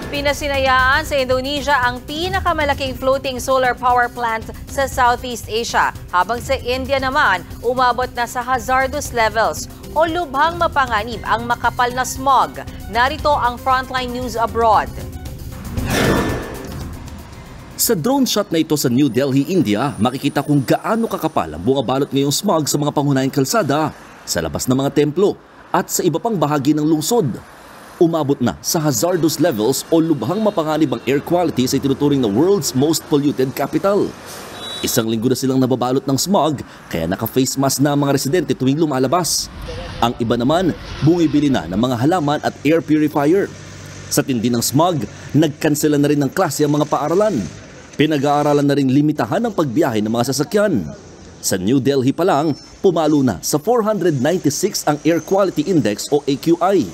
Pinasinayaan sa Indonesia ang pinakamalaking floating solar power plant sa Southeast Asia, habang sa India naman umabot na sa hazardous levels o lubhang mapanganib ang makapal na smog. Narito ang Frontline News Abroad. Sa drone shot na ito sa New Delhi, India, makikita kung gaano kakapal ang bumabalot ngayong smog sa mga pangunahing kalsada, sa labas ng mga templo at sa iba pang bahagi ng lungsod. Umabot na sa hazardous levels o lubhang mapanganib ang air quality sa itinuturing na world's most polluted capital. Isang linggo na silang nababalot ng smog, kaya naka-face mask na ang mga residente tuwing lumalabas. Ang iba naman, bumibili na ng mga halaman at air purifier. Sa tindi ng smog, nagkansela na rin ng klase ang mga paaralan. Pinag-aaralan na rin limitahan ang pagbiyahe ng mga sasakyan. Sa New Delhi pa lang, pumalo na sa 496 ang Air Quality Index o AQI.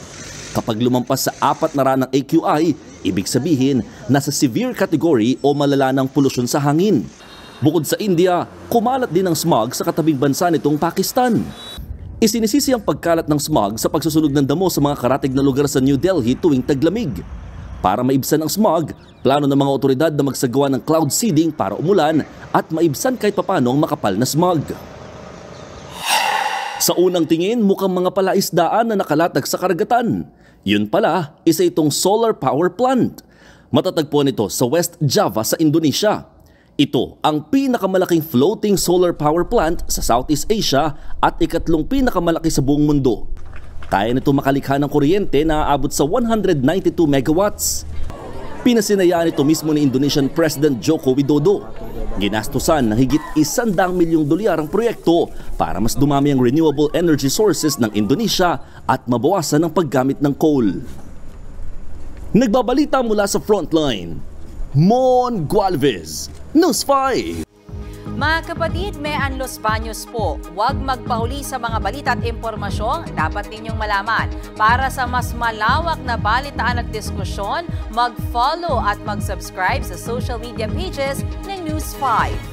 Kapag lumampas sa 4 na ranang AQI, ibig sabihin nasa severe category o malala ng polusyon sa hangin. Bukod sa India, kumalat din ang smog sa katabing bansa nitong Pakistan. Isinisisi ang pagkalat ng smog sa pagsusunog ng damo sa mga karatig na lugar sa New Delhi tuwing taglamig. Para maibsan ang smog, plano ng mga otoridad na magsagawa ng cloud seeding para umulan at maibsan kahit papano ang makapal na smog. Sa unang tingin, mukhang mga palaisdaan na nakalatag sa karagatan. Yun pala, isa itong solar power plant. Matatagpuan ito sa West Java sa Indonesia. Ito ang pinakamalaking floating solar power plant sa Southeast Asia at ikatlong pinakamalaki sa buong mundo. Kaya nito makalikha ng kuryente na aabot sa 192 megawatts. Pinasinayaan ito mismo ni Indonesian President Joko Widodo. Ginastusan ng higit $100 milyong ang proyekto para mas dumami ang renewable energy sources ng Indonesia at mabawasan ang paggamit ng coal. Nagbabalita mula sa Frontline, Mon Gualvez, News 5. Mga kapatid, may Los Baños po. Huwag magpahuli sa mga balita at impormasyong dapat ninyong malaman. Para sa mas malawak na balitaan at diskusyon, mag-follow at mag-subscribe sa social media pages ng News 5.